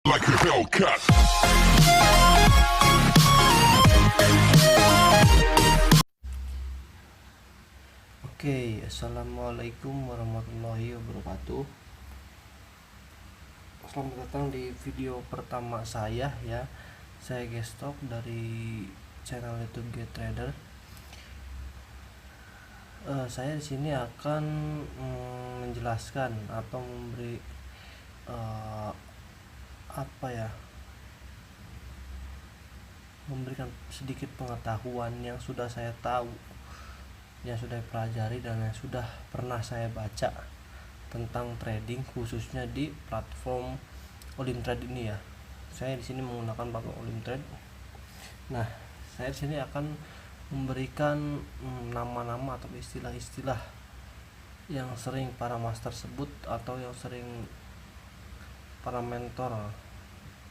like a Hellcat. Oke, assalamualaikum warahmatullahi wabarakatuh. Selamat datang di video pertama saya ya. Saya Gestok dari channel YouTube GetTrader. Saya di sini akan menjelaskan atau memberi memberikan sedikit pengetahuan yang sudah saya tahu, yang sudah pelajari, dan yang sudah pernah saya baca tentang trading, khususnya di platform Olimtrade ini ya. Saya di sini menggunakan platform Olimtrade. Nah, saya di sini akan memberikan nama-nama atau istilah-istilah yang sering para master sebut atau yang sering para mentor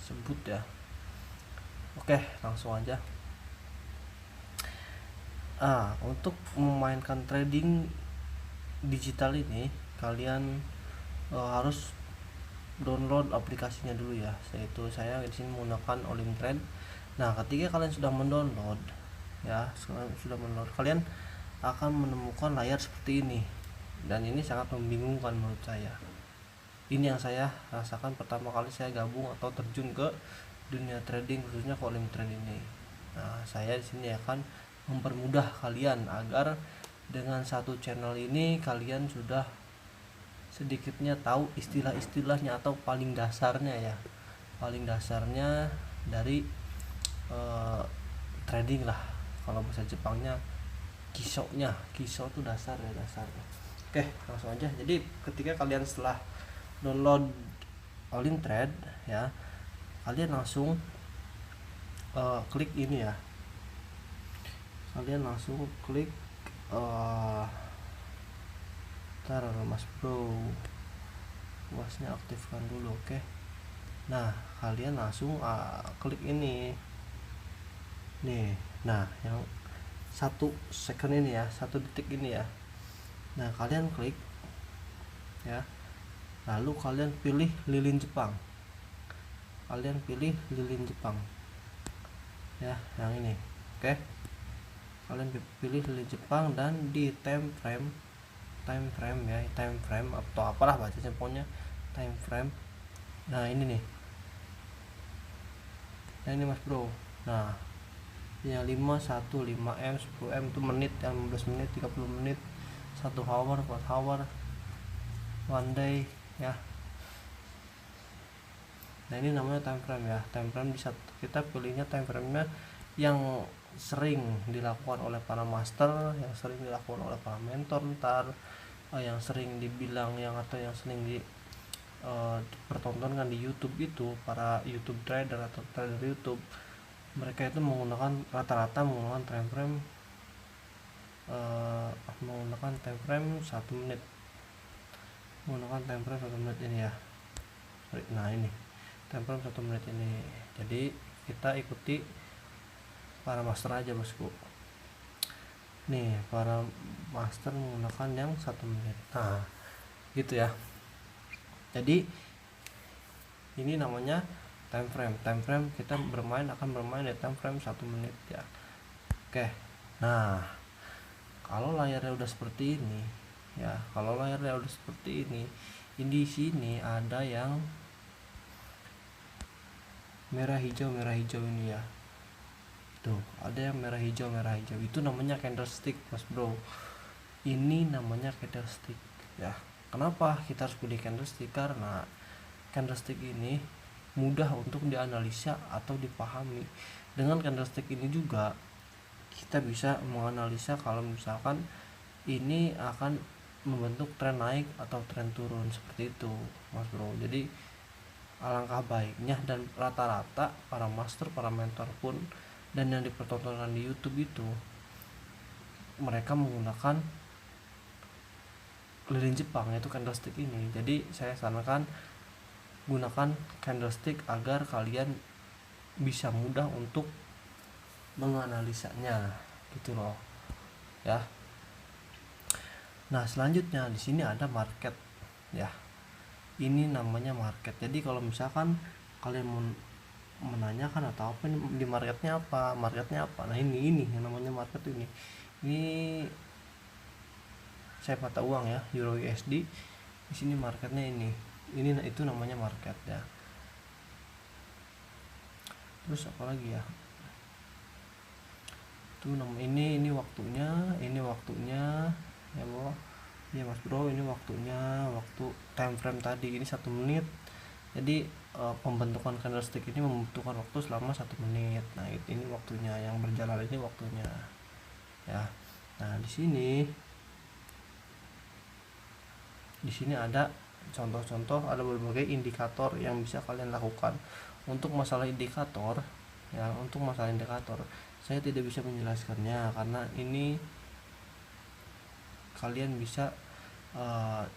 sebut ya. Oke, langsung aja. Untuk memainkan trading digital ini, kalian harus download aplikasinya dulu ya. Yaitu saya di sini menggunakan Olimtrade. Nah, ketika kalian sudah mendownload ya, kalian akan menemukan layar seperti ini. Dan ini sangat membingungkan menurut saya. Ini yang saya rasakan pertama kali saya gabung atau terjun ke dunia trading, khususnya ke Olimtrade ini. Nah, saya di sini akan mempermudah kalian agar dengan satu channel ini kalian sudah sedikitnya tahu istilah-istilahnya atau paling dasarnya dari trading lah. Kalau bahasa Jepangnya kiso itu dasar. Oke, langsung aja. Jadi ketika kalian setelah download Olimtrade ya, kalian langsung klik ini ya. Kalian langsung klik ntar Mas Bro, wasnya aktifkan dulu. Oke. Nah, kalian langsung klik ini nih. Nah, yang 1 second ini ya, 1 detik ini ya. Nah, kalian klik ya, lalu kalian pilih lilin Jepang. Ya, yang ini. Oke, kalian pilih lilin Jepang dan di time frame atau apalah bacanya, pokoknya time frame. Nah, ini nih. Nah, ini Mas Bro. Nah, yang 5, 10M itu menit, yang 15 menit, 30 menit, 1 hour, 4 hour, 1 day ya. Nah, ini namanya time frame ya. Time frame bisa kita pilihnya time frame-nya yang sering dilakukan oleh para master, yang sering dilakukan oleh para mentor, yang sering dibilang atau yang sering dipertontonkan di YouTube itu para YouTube trader atau trader YouTube. Mereka itu rata-rata menggunakan time frame 1 menit. Menggunakan time frame 1 menit ini ya. Nah, ini time frame 1 menit ini. Jadi kita ikuti para master aja bosku. Nih, para master menggunakan yang 1 menit. Nah, gitu ya. Jadi ini namanya time frame. Time frame kita akan bermain di time frame 1 menit ya. Oke. Nah, kalau layarnya udah seperti ini ya, di sini ada yang merah hijau ini ya. Tuh, ada yang merah hijau. Itu namanya candlestick, Mas Bro. Ini namanya candlestick ya. Kenapa kita harus pilih candlestick? Karena candlestick ini mudah untuk dianalisa atau dipahami. Dengan candlestick ini juga kita bisa menganalisa kalau misalkan ini akan membentuk tren naik atau tren turun, seperti itu, Mas Bro. Jadi alangkah baiknya, dan rata-rata para master, para mentor pun, dan yang dipertontonkan di YouTube itu mereka menggunakan lilin Jepang, yaitu candlestick ini. Jadi saya sarankan gunakan candlestick agar kalian bisa mudah untuk menganalisanya gitu loh ya. Nah, selanjutnya di sini ada market ya. Ini namanya market. Jadi kalau misalkan kalian mau menanyakan atau apa di marketnya apa. Nah ini yang namanya market ini saya mata uang ya, Euro USD. Di sini marketnya ini itu namanya market ya. Terus apa lagi ya, tuh ini waktunya ya bro ya mas bro, ini waktu time frame tadi ini 1 menit. Jadi pembentukan candlestick ini membutuhkan waktu selama 1 menit. Nah ini waktunya yang berjalan, ini waktunya ya. Nah di sini ada contoh-contoh, ada berbagai indikator yang bisa kalian lakukan. Untuk masalah indikator saya tidak bisa menjelaskannya karena ini kalian bisa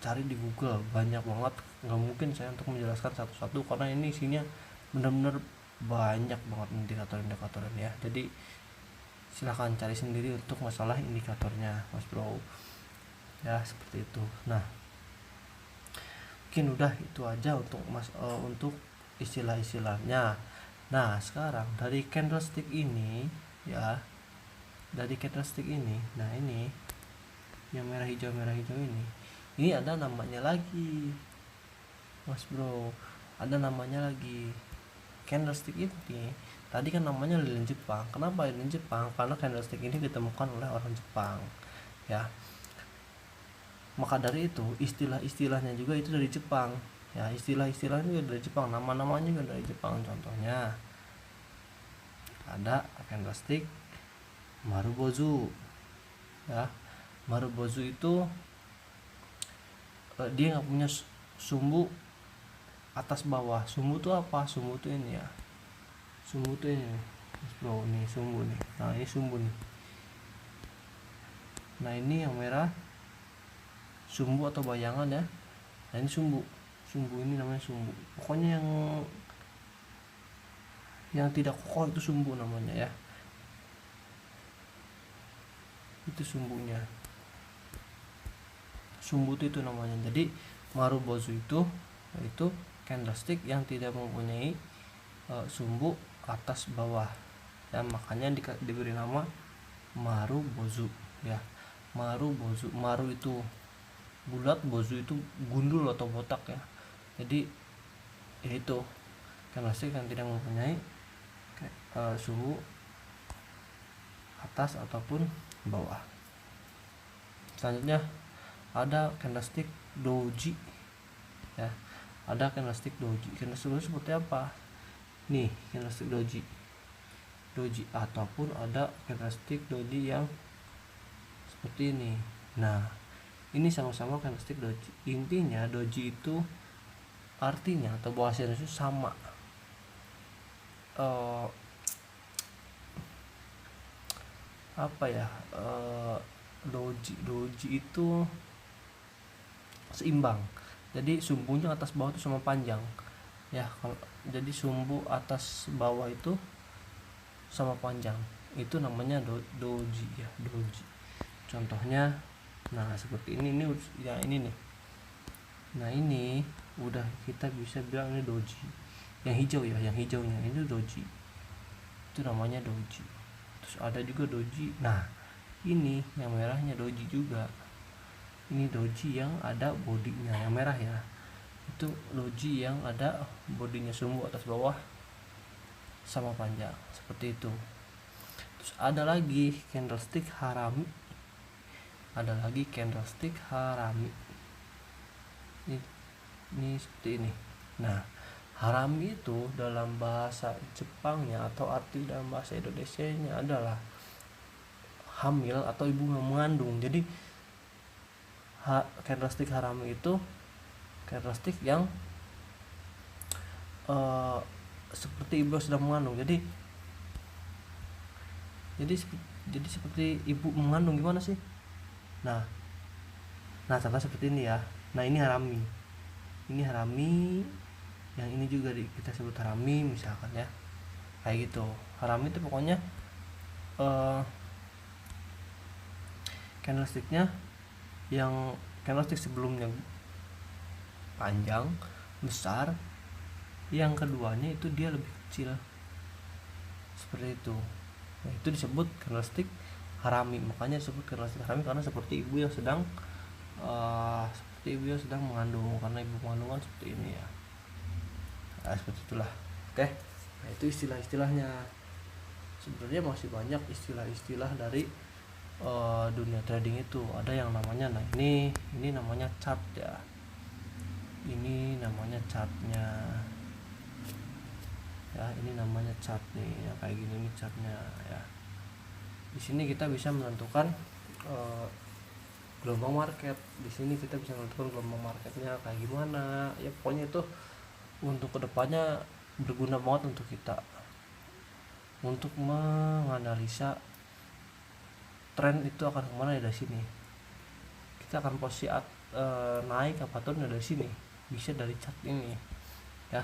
cari di Google, banyak banget, nggak mungkin saya untuk menjelaskan satu-satu karena ini isinya benar-benar banyak banget indikator-indikatornya ya. Jadi silahkan cari sendiri untuk masalah indikatornya mas bro ya, seperti itu. Nah mungkin udah itu aja untuk istilah-istilahnya. Nah sekarang dari candlestick ini, nah ini yang merah hijau ini ada namanya lagi mas bro, ada namanya lagi. Candlestick ini tadi kan namanya lilin Jepang. Kenapa lilin Jepang? Karena candlestick ini ditemukan oleh orang Jepang ya. Maka dari itu istilah-istilahnya juga itu dari Jepang ya, istilah-istilahnya juga dari Jepang, nama-namanya juga dari Jepang. Contohnya ada candlestick Marubozu ya. Marubozu itu dia nggak punya sumbu atas bawah. Sumbu itu apa? Sumbu itu ini ya, sumbu itu ini bro, nih sumbu nih. Nah ini sumbu nih. Nah ini yang merah sumbu atau bayangan ya. Nah ini sumbu ini namanya sumbu. Pokoknya yang tidak kokoh itu sumbu namanya ya, itu sumbunya. Sumbu itu namanya. Jadi Marubozu itu yaitu candlestick yang tidak mempunyai sumbu atas bawah ya, makanya diberi nama Marubozu ya. Marubozu, Maru itu bulat, bozu itu gundul atau botak ya. Jadi yaitu candlestick yang tidak mempunyai sumbu atas ataupun bawah. Selanjutnya ada candlestick doji ya. Ada candlestick doji. Candlestick doji seperti apa? Nih candlestick doji ataupun ada candlestick doji yang seperti ini. Nah ini sama-sama candlestick doji. Intinya doji itu artinya atau bahasa Indonesia sama, apa ya, doji itu seimbang. Jadi sumbunya atas bawah itu sama panjang ya. Kalau jadi sumbu atas bawah itu sama panjang, itu namanya doji ya, doji. Contohnya nah seperti ini ya, ini nih. Nah ini udah kita bisa bilang ini doji. Yang hijau ya, yang hijaunya ini doji, itu namanya doji. Terus ada juga doji. Nah ini yang merahnya doji juga. Ini doji yang ada bodinya yang merah ya, itu doji yang ada bodinya sumbu atas bawah sama panjang, seperti itu. Terus ada lagi candlestick harami. Ini seperti ini. Nah harami itu dalam bahasa Jepangnya atau arti dalam bahasa Indonesianya adalah hamil atau ibu mengandung. Jadi candlestick harami itu candlestick yang seperti ibu sedang mengandung. Jadi seperti ibu mengandung gimana sih? Nah contoh seperti ini ya. Nah ini harami, yang ini juga kita sebut harami misalkan ya, kayak gitu. Harami itu pokoknya candlesticknya yang candlestick sebelumnya panjang besar, yang keduanya itu dia lebih kecil seperti itu. Nah, itu disebut candlestick harami. Makanya disebut candlestick harami karena seperti ibu yang sedang mengandung, karena ibu mengandung kan seperti ini ya. Nah, seperti itulah. Oke, nah itu istilah-istilahnya. Sebenarnya masih banyak istilah-istilah dari dunia trading itu. Ada yang namanya, nah ini namanya chart ya. Ini namanya chartnya ya, ini namanya chart nih ya, kayak gini nih chartnya ya. Di sini kita bisa menentukan gelombang market. Di sini kita bisa menentukan gelombang marketnya kayak gimana ya. Pokoknya itu untuk kedepannya berguna banget untuk kita untuk menganalisa tren itu akan kemana ya. Dari sini kita akan posisi naik apa turun dari sini, bisa dari chart ini ya.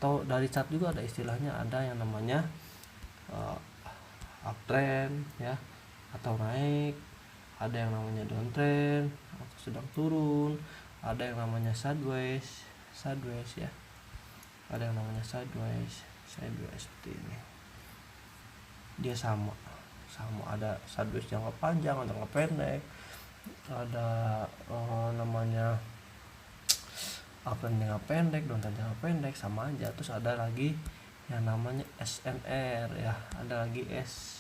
Atau dari chart juga ada istilahnya, ada yang namanya uptrend ya, atau naik, ada yang namanya downtrend atau sedang turun, ada yang namanya sideways ya, ada yang namanya sideways seperti ini. Dia sama ada sideways jangka panjang, ada jangka pendek, ada namanya uptrend jangka pendek, downtrend jangka pendek, sama aja. Terus ada lagi yang namanya SNR ya, ada lagi SNR,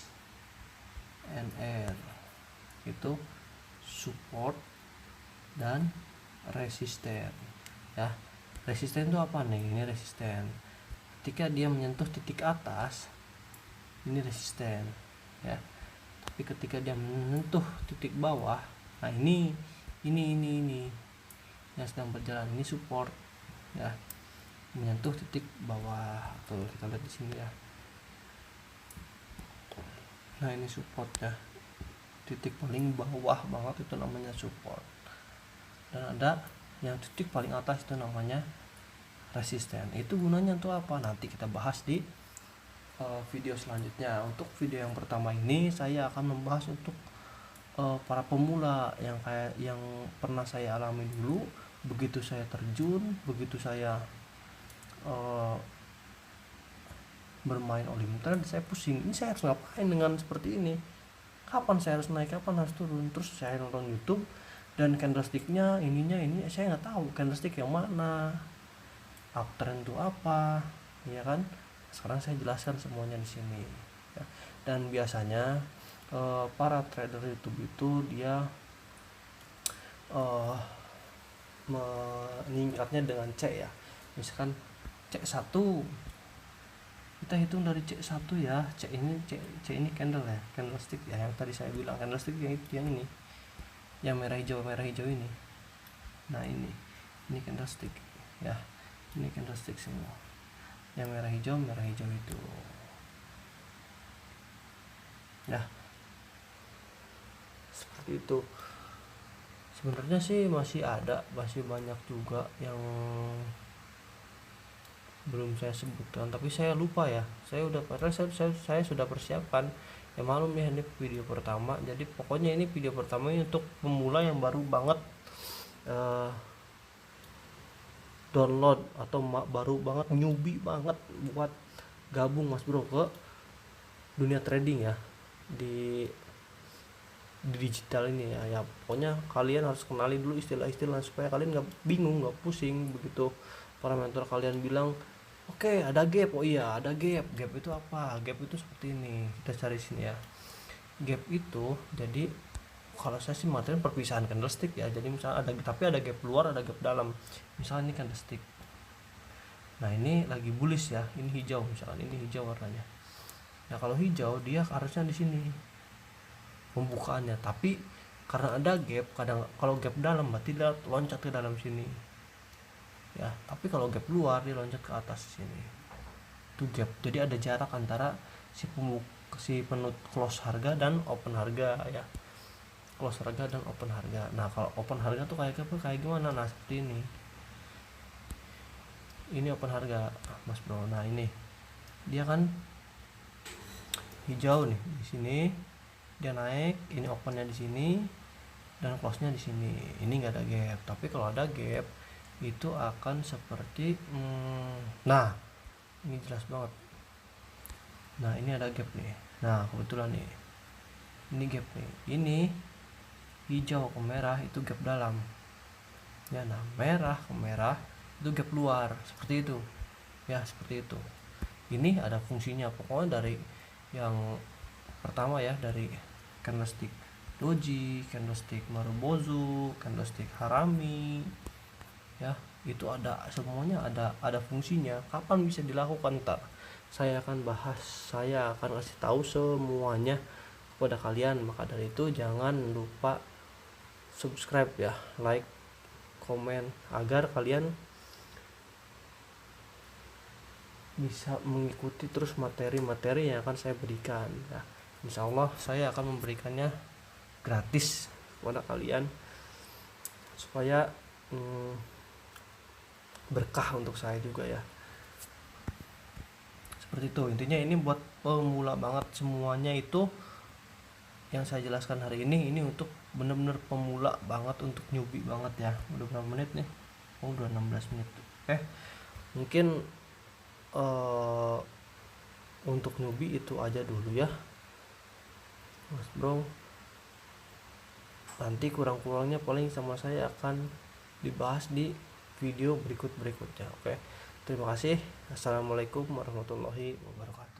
itu support dan resisten ya. Resisten itu apa nih? Ini resisten ketika dia menyentuh titik atas, ini resisten ya. Tapi ketika dia menyentuh titik bawah, nah ini yang sedang berjalan, ini support ya, menyentuh titik bawah. Tuh kita lihat di sini ya. Nah ini support ya, titik paling bawah banget itu namanya support, dan ada yang titik paling atas itu namanya resisten. Itu gunanya untuk apa? Nanti kita bahas di video selanjutnya. Untuk video yang pertama ini saya akan membahas untuk para pemula yang pernah saya alami dulu. Begitu saya terjun, begitu saya bermain Olim Trade, saya pusing, ini saya harus ngapain dengan seperti ini, kapan saya harus naik, kapan harus turun. Terus saya nonton YouTube dan candlesticknya ini saya nggak tahu candlestick yang mana, uptrend itu apa ya kan. Sekarang saya jelaskan semuanya di sini ya. Dan biasanya para trader YouTube itu dia meningkatnya dengan C ya. Misalkan C1, kita hitung dari C1 ya. C ini candle ya, candlestick ya, yang tadi saya bilang candlestick yang ini, yang merah hijau ini. Nah ini candlestick ya, ini candlestick semua, yang merah hijau itu ya. Seperti itu. Sebenarnya sih masih banyak juga yang belum saya sebutkan, tapi saya lupa ya. Saya sudah persiapkan ya, malum ya, ini video pertama. Jadi pokoknya ini video pertama ini untuk pemula yang baru banget download atau baru banget newbie banget buat gabung Mas Bro ke dunia trading ya, di digital ini ya. Pokoknya kalian harus kenali dulu istilah-istilah supaya kalian nggak bingung, nggak pusing. Begitu para mentor kalian bilang oke, ada gap, oh iya ada gap itu apa? Gap itu seperti ini, kita cari sini ya. Gap itu jadi kalau saya sih material perpisahan candlestick ya. Jadi misalnya ada gap luar, ada gap dalam. Misalnya ini candlestick, nah ini lagi bullish ya, ini hijau, misalkan ini hijau warnanya. Nah kalau hijau dia harusnya di sini pembukaannya, tapi karena ada gap, kalau gap dalam berarti dia loncat ke dalam sini ya. Tapi kalau gap luar dia loncat ke atas sini, itu gap. Jadi ada jarak antara si penut close harga dan open harga ya, close harga dan open harga. Nah kalau open harga tuh kayak gimana? Nah seperti ini open harga Mas Bro. Nah ini dia kan hijau nih, di sini dia naik, ini opennya di sini dan close nya di sini. Ini nggak ada gap. Tapi kalau ada gap itu akan seperti nah ini jelas banget. Nah ini ada gap nih, nah kebetulan nih ini gap nih, ini hijau ke merah itu gap dalam ya. Nah merah ke merah itu gap luar, seperti itu ya, seperti itu. Ini ada fungsinya pokoknya dari yang pertama ya, dari candlestick doji, candlestick marubozu, candlestick harami ya, itu ada semuanya, ada fungsinya. Kapan bisa dilakukan, ntar saya akan bahas, saya akan kasih tahu semuanya kepada kalian. Maka dari itu jangan lupa subscribe ya, like, komen, agar kalian bisa mengikuti terus materi-materi yang akan saya berikan ya. Insya Allah saya akan memberikannya gratis kepada kalian supaya berkah untuk saya juga ya, seperti itu intinya. Ini buat pemula banget semuanya, itu yang saya jelaskan hari ini untuk bener-bener pemula banget, untuk newbie banget ya. Udah berapa menit nih? Oh udah 16 menit. Mungkin untuk newbie itu aja dulu ya Mas Bro. Nanti kurang-kurangnya paling sama saya akan dibahas di video berikutnya. Oke, terima kasih. Assalamualaikum warahmatullahi wabarakatuh.